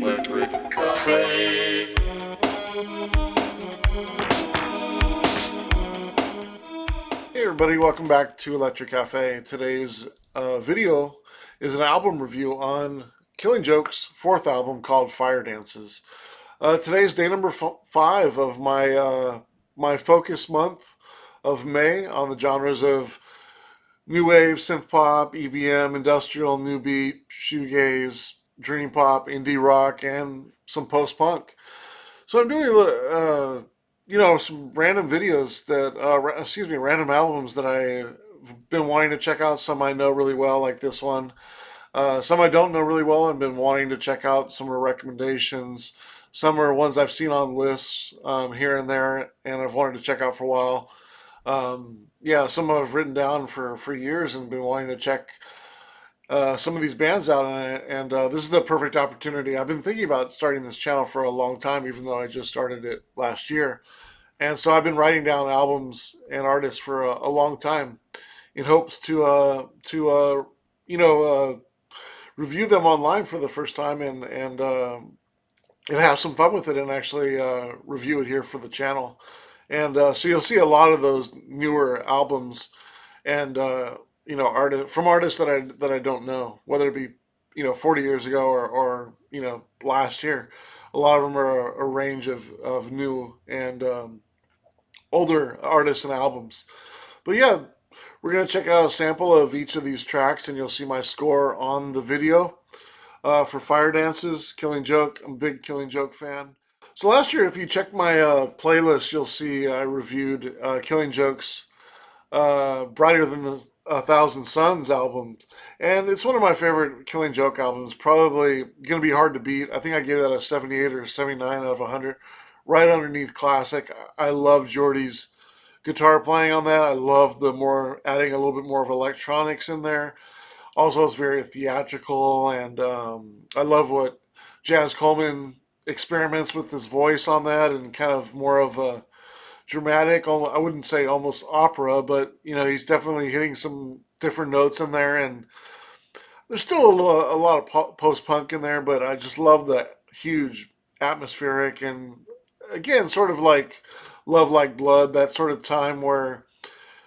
Electric Cafe. Hey everybody, welcome back to Electric Cafe. Today's video is an album review on Killing Joke's fourth album called Fire Dances. Today's day number 5 of my focus month of May on the genres of new wave, synth pop, EBM, industrial, new beat, shoegaze, dream pop, indie rock, and some post punk. So I'm doing some random videos random albums that I've been wanting to check out. Some I know really well, like this one. Some I don't know really well and been wanting to check out. Some are recommendations. Some are ones I've seen on lists here and there, and I've wanted to check out for a while. Some I've written down for years and been wanting to check some of these bands out, and this is the perfect opportunity. I've been thinking about starting this channel for a long time, even though I just started it last year. And so I've been writing down albums and artists for a long time in hopes to review them online for the first time and have some fun with it and actually review it here for the channel. And so you'll see a lot of those newer albums and artists that I don't know, whether it be 40 years ago or last year. A lot of them are a range of new and older artists and albums. But yeah, we're gonna check out a sample of each of these tracks, and you'll see my score on the video for Fire Dances, Killing Joke. I'm a big Killing Joke fan. So last year, if you check my playlist, you'll see I reviewed Killing Joke's Brighter Than a Thousand Suns album, and it's one of my favorite Killing Joke albums. Probably gonna be hard to beat. I think I gave that a 78 or 79 out of 100, right underneath classic. I love Jordy's guitar playing on that. I love adding a little bit more of electronics in there. Also, it's very theatrical, and I love what Jazz Coleman experiments with his voice on that, and kind of more of a dramatic, I wouldn't say almost opera, but he's definitely hitting some different notes in there, and there's still a lot of post punk in there, but I just love the huge atmospheric, and again, sort of like Love Like Blood, that sort of time where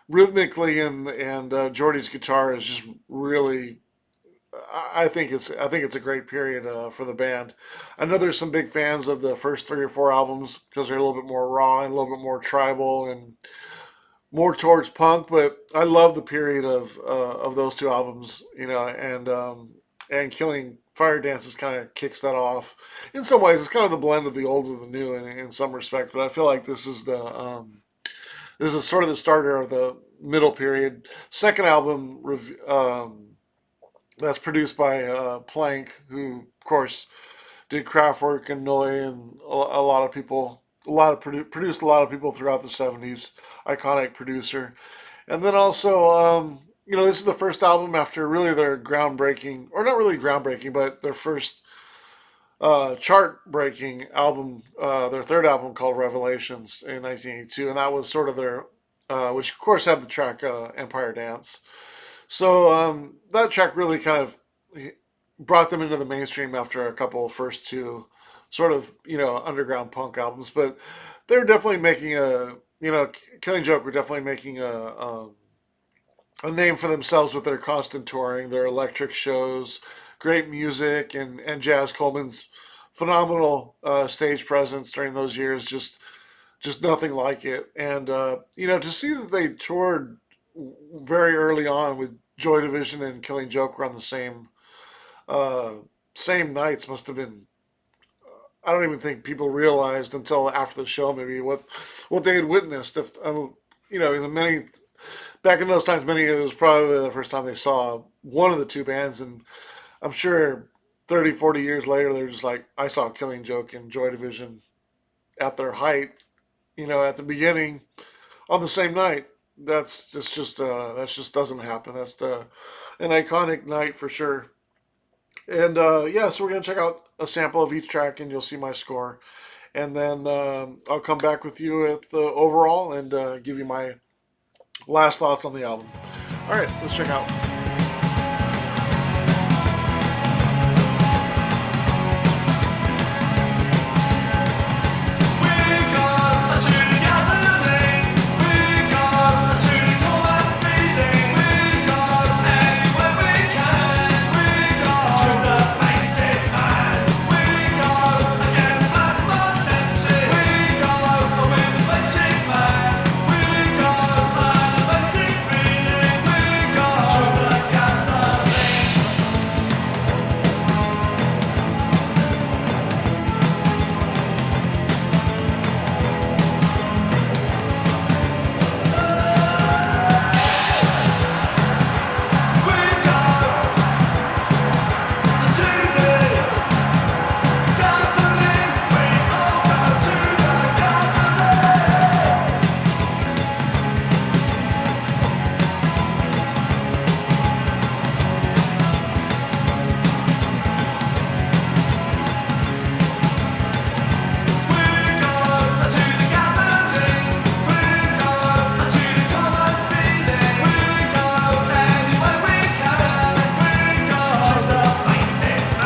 rhythmically and Jordy's guitar is just really. I think it's a great period for the band. I know there's some big fans of the first 3 or 4 albums because they're a little bit more raw and a little bit more tribal and more towards punk. But I love the period of those 2 albums, and Killing Fire Dances kind of kicks that off. In some ways, it's kind of the blend of the old and the new in some respect. But I feel like this is sort of the starter of the middle period. Second album. That's produced by Plank, who of course did Kraftwerk and Neu and a lot of people, produced a lot of people throughout the '70s. Iconic producer, and then also this is the first album after really their groundbreaking, or not really groundbreaking, but their first chart breaking album, their third album called Revelations in 1982, and that was sort of their, which of course had the track Empire Dance. So that track really kind of brought them into the mainstream after a couple of first 2 sort of underground punk albums. But they were definitely making Killing Joke were definitely making a name for themselves with their constant touring, their electric shows, great music, and Jazz Coleman's phenomenal stage presence during those years. Just nothing like it. And to see that they toured very early on with Joy Division and Killing Joke were on the same nights must have been. I don't even think people realized until after the show maybe what they had witnessed. If many back in those times, many it was probably the first time they saw one of the 2 bands, and I'm sure 30, 40 years later they're just like, I saw Killing Joke and Joy Division at their height, at the beginning on the same night. That just doesn't happen. That's an iconic night for sure. And so we're gonna check out a sample of each track, and you'll see my score, and then I'll come back with you with the overall and give you my last thoughts on the album. All right, let's check out. Anyway we can, we go to the basic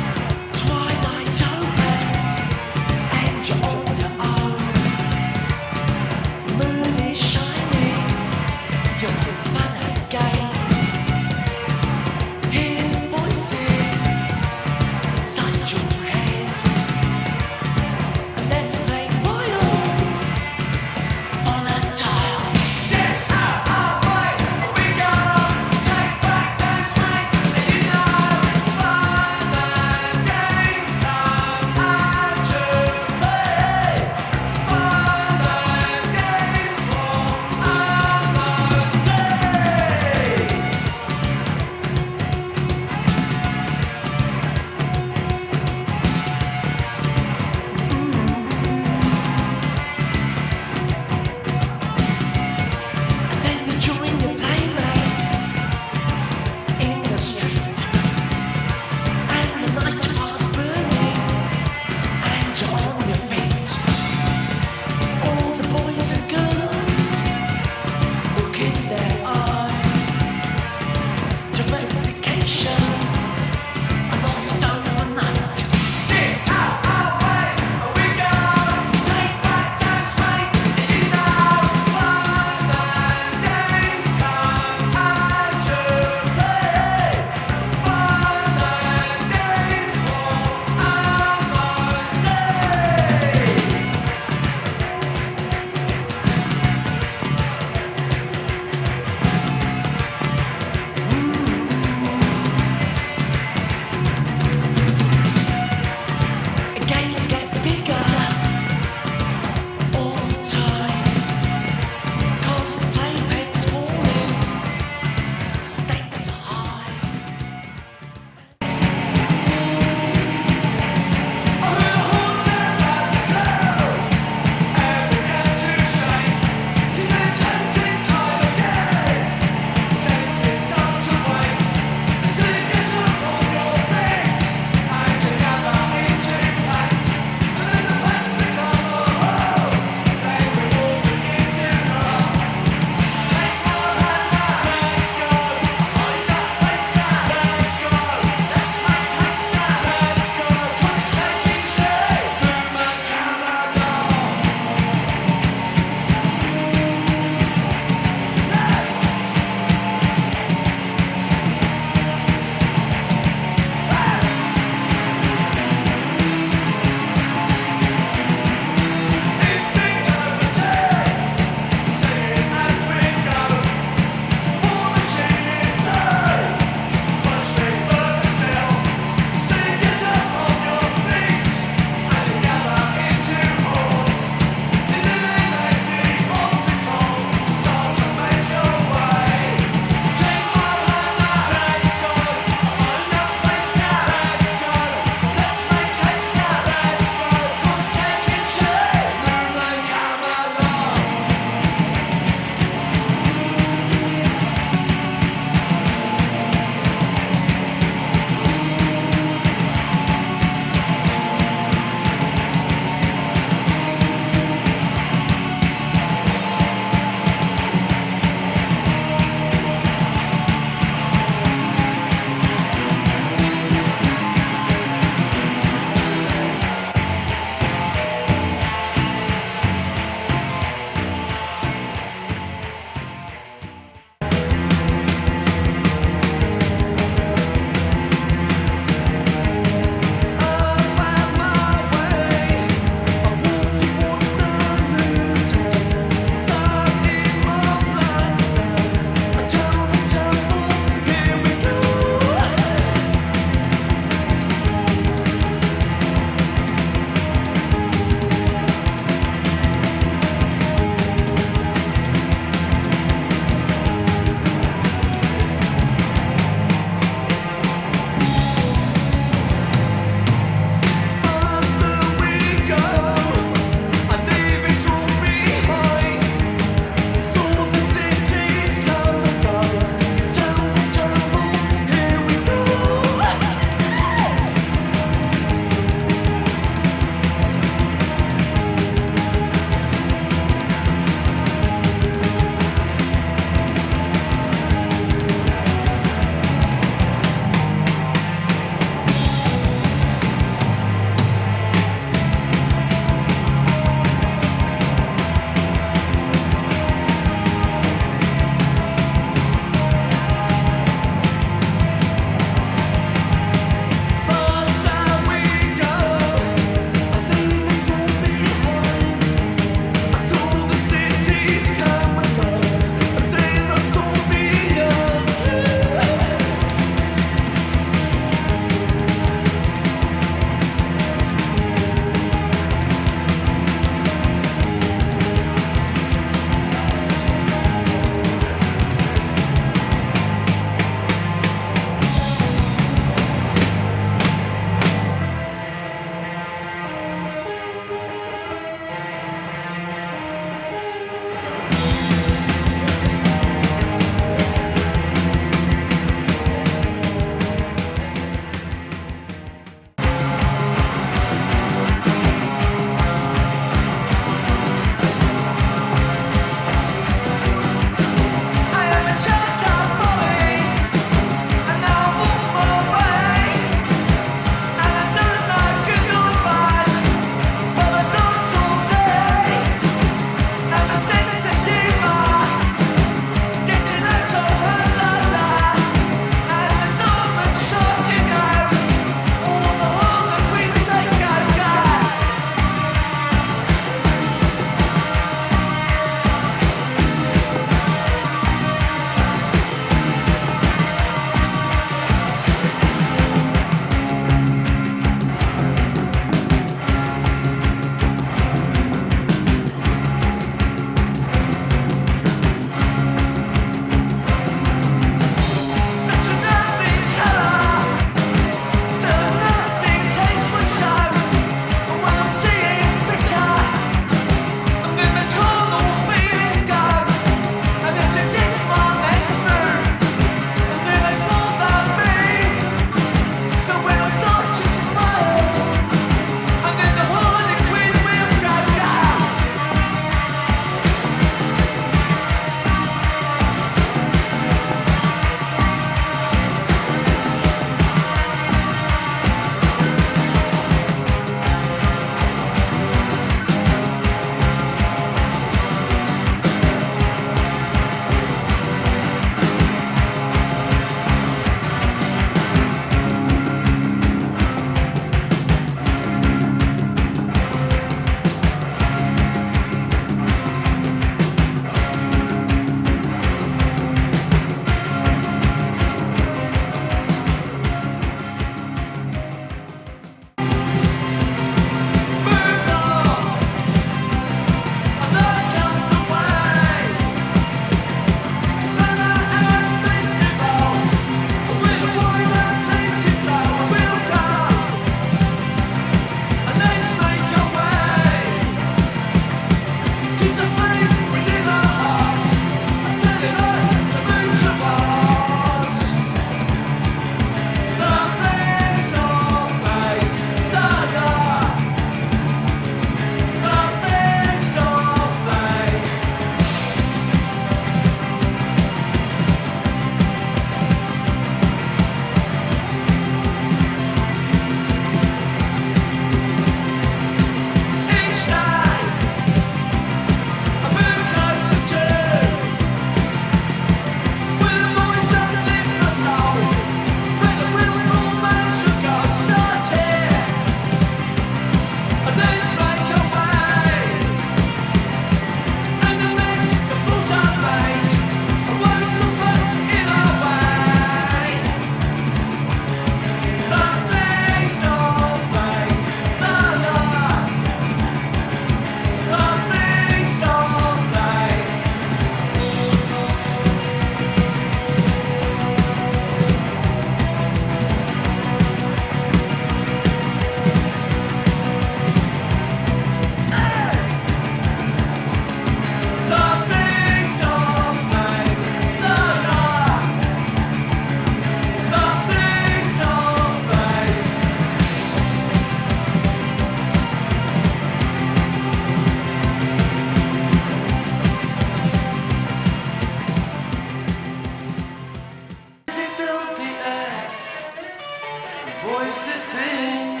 Voices sing.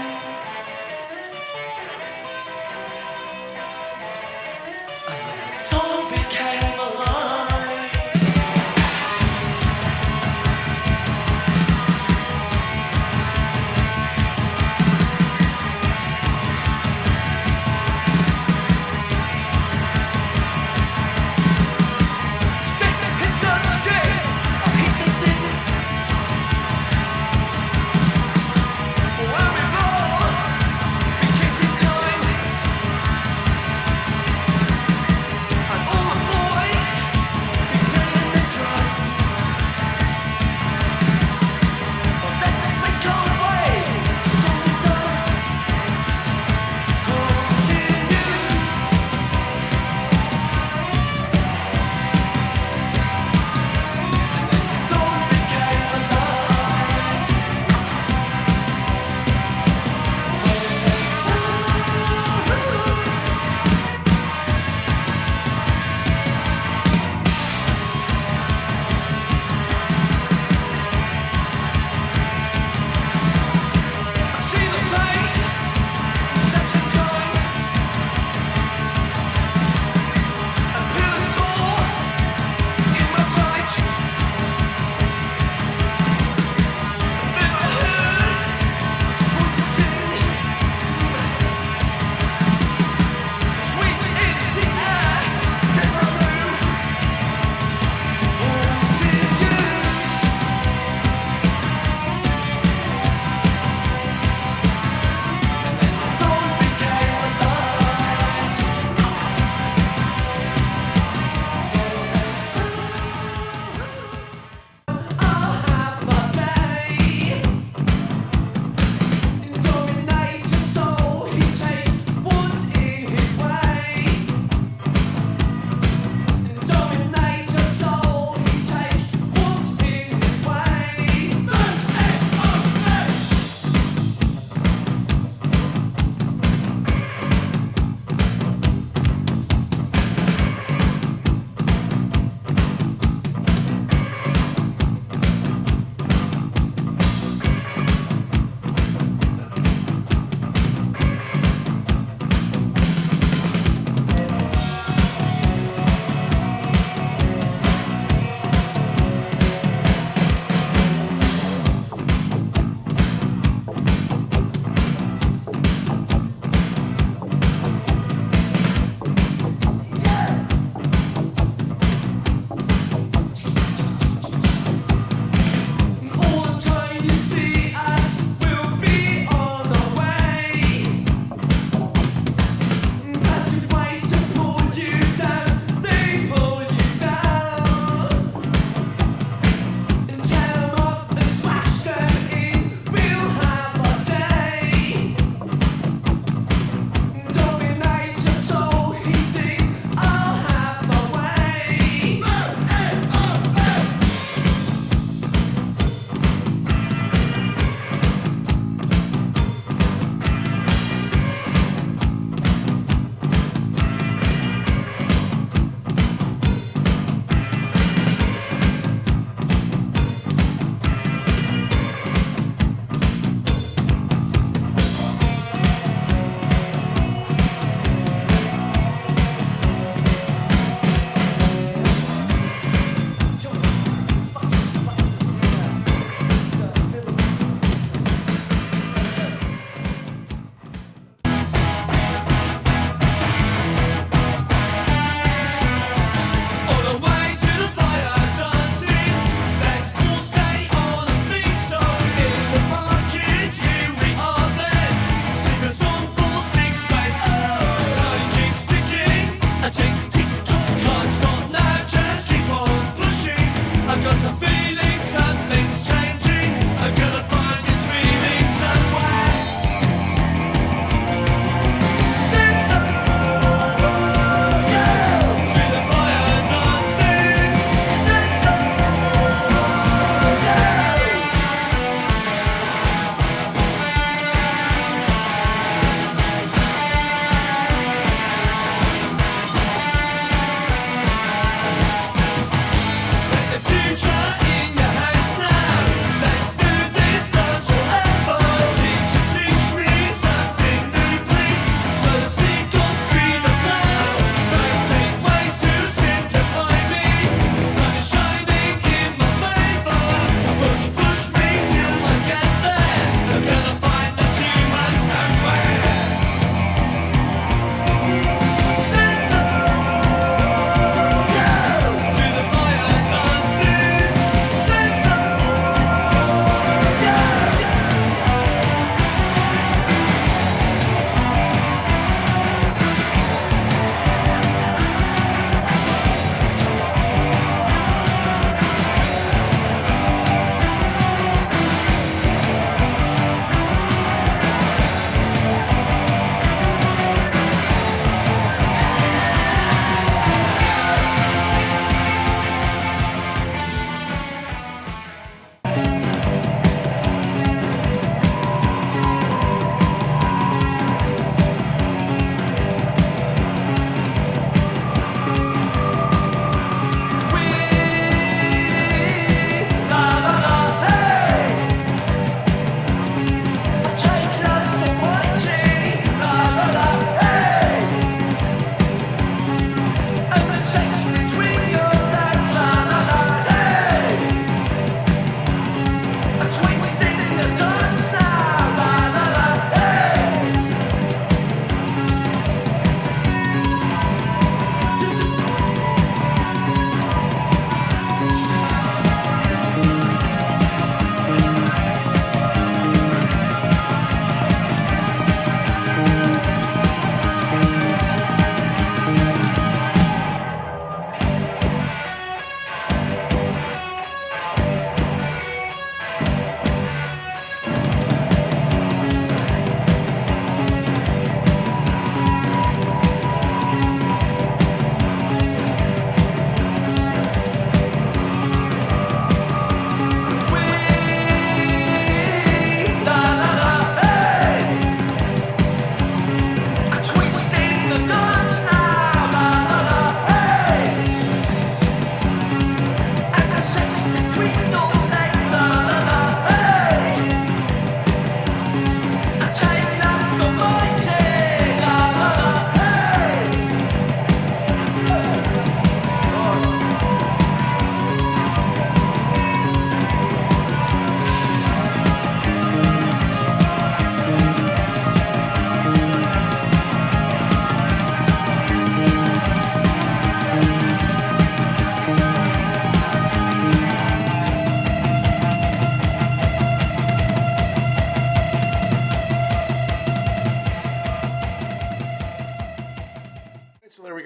And the song became alive. Stick hit the skate. I hit the stick. When we roll.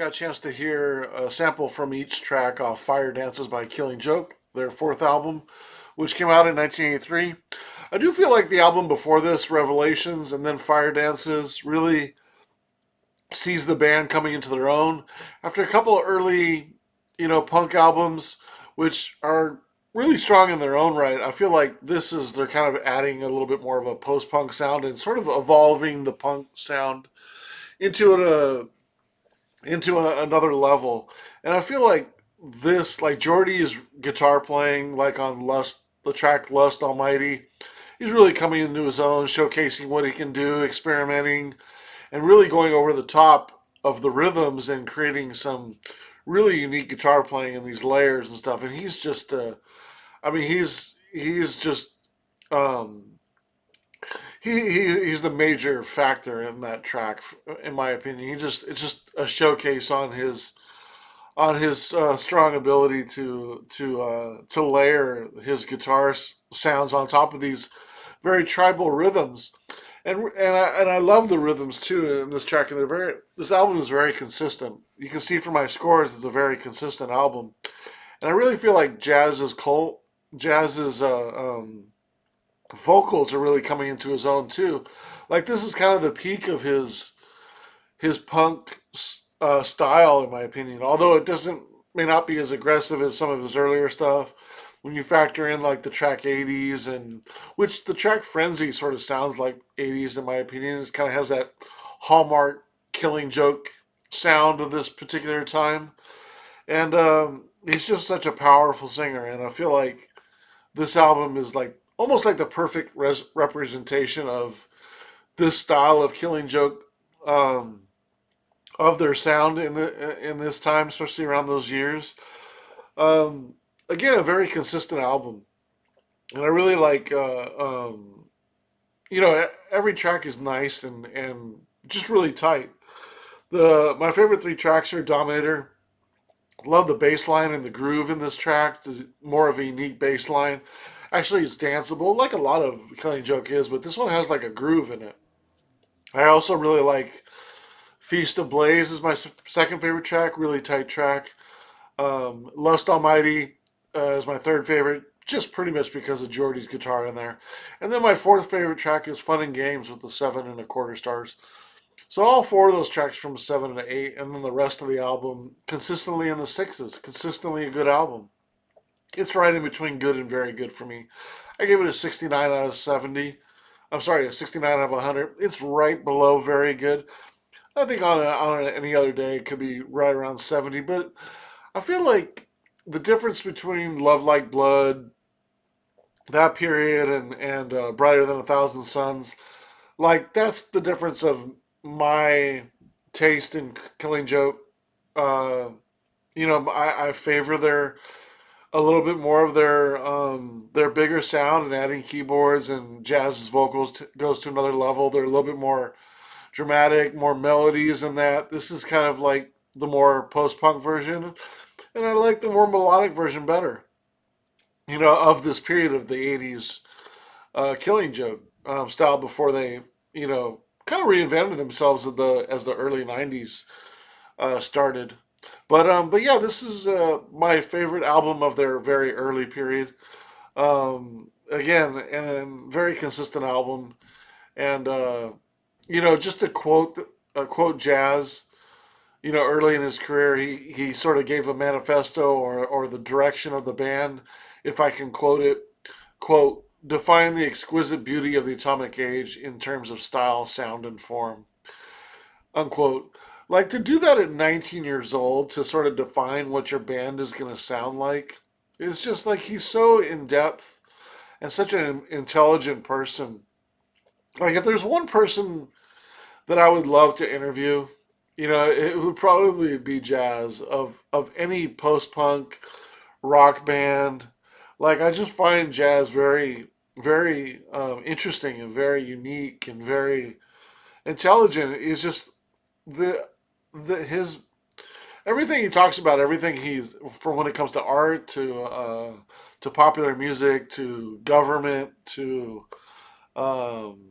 got a chance to hear a sample from each track off Fire Dances by Killing Joke, their fourth album, which came out in 1983. I do feel like the album before this, Revelations, and then Fire Dances, really sees the band coming into their own. After a couple of early, punk albums, which are really strong in their own right, I feel like they're kind of adding a little bit more of a post-punk sound and sort of evolving the punk sound another level. And I feel like Jordy's guitar playing, like on Lust, the track Lust Almighty, he's really coming into his own, showcasing what he can do, experimenting, and really going over the top of the rhythms and creating some really unique guitar playing in these layers and stuff. And he's just, he's just, um, he's the major factor in that track, in my opinion. It's just a showcase on his strong ability to layer his guitar sounds on top of these very tribal rhythms, and I love the rhythms too in this track. And this album is very consistent. You can see from my scores, it's a very consistent album, and I really feel like Jazz's vocals are really coming into his own too. Like this is kind of the peak of his punk style, in my opinion. Although it doesn't may not be as aggressive as some of his earlier stuff. When you factor in like the track 80s, and which the track Frenzy sort of sounds like 80s in my opinion. It kind of has that hallmark Killing Joke sound of this particular time. And he's just such a powerful singer, and I feel like this album is like almost like the perfect representation of this style of Killing Joke, of their sound in this time, especially around those years. Again, a very consistent album, and I really like. Every track is nice and just really tight. My favorite three tracks are Dominator. Love the bass line and the groove in this track. More of a unique bass line. Actually, it's danceable, like a lot of Killing Joke is, but this one has like a groove in it. I also really like Feast of Blaze is my second favorite track, really tight track. Lust Almighty is my third favorite, just pretty much because of Jordy's guitar in there. And then my fourth favorite track is Fun and Games with the 7.25 stars. So all four of those tracks from 7 to 8, and then the rest of the album consistently in the sixes. Consistently a good album. It's right in between good and very good for me. I give it a 69 out of 70. I'm sorry, a 69 out of 100. It's right below very good. I think on any other day it could be right around 70, but I feel like the difference between Love Like Blood, that period, and Brighter Than a Thousand Suns, like that's the difference of my taste in Killing Joke. Uh, I favor a little bit more of their bigger sound, and adding keyboards and Jazz's vocals goes to another level. They're a little bit more dramatic, more melodies in that. This is kind of like the more post-punk version, and I like the more melodic version better. Of this period of the '80s Killing Joke style before they, kind of reinvented themselves as the early '90s started. But yeah, this is my favorite album of their very early period. Again, and a very consistent album, and just a quote Jazz. Early in his career, he sort of gave a manifesto or the direction of the band, if I can quote it. Quote, define the exquisite beauty of the atomic age in terms of style, sound, and form. Unquote. Like to do that at 19 years old, to sort of define what your band is going to sound like, it's just like he's so in depth and such an intelligent person. Like if there's one person that I would love to interview, it would probably be Jazz of any post punk rock band. Like I just find Jazz very, very interesting and very unique and very intelligent. It's just the his everything he talks about, everything he's from when it comes to art to popular music to government to um,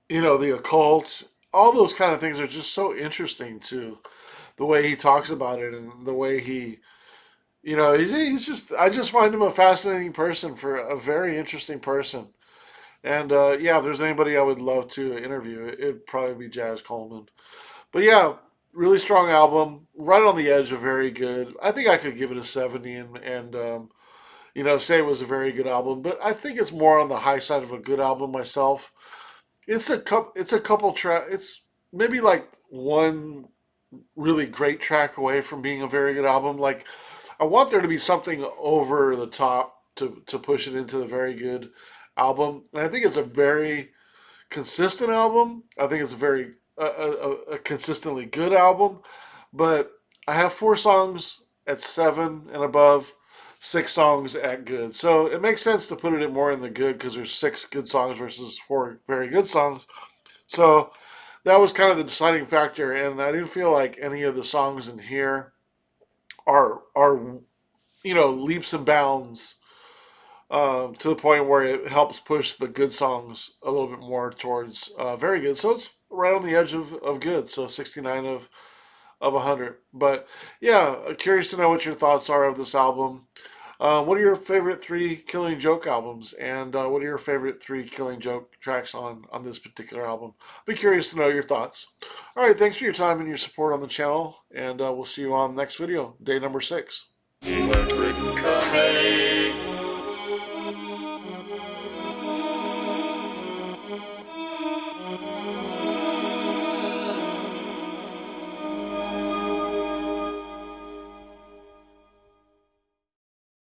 the occult, all those kind of things are just so interesting to the way he talks about it and the way he, he's just, I just find him a fascinating person, for a very interesting person. And yeah, if there's anybody I would love to interview, it'd probably be Jazz Coleman. But yeah, really strong album, right on the edge of very good. I think I could give it a 70 and say it was a very good album. But I think it's more on the high side of a good album myself. It's a couple track. It's maybe like one really great track away from being a very good album. Like, I want there to be something over the top to push it into the very good album. And I think it's a very consistent album. I think it's a very a consistently good album. But I have 4 songs at 7 and above, 6 songs at good. So it makes sense to put it more in the good because there's 6 good songs versus 4 very good songs. So that was kind of the deciding factor, and I didn't feel like any of the songs in here are leaps and bounds to the point where it helps push the good songs a little bit more towards very good. So it's right on the edge of good. So 69 of 100. But yeah, curious to know what your thoughts are of this album. What are your favorite 3 Killing Joke albums, and what are your favorite 3 Killing Joke tracks on this particular album? Be curious to know your thoughts. All right, thanks for your time and your support on the channel, and we'll see you on the next video, day number 6. Café.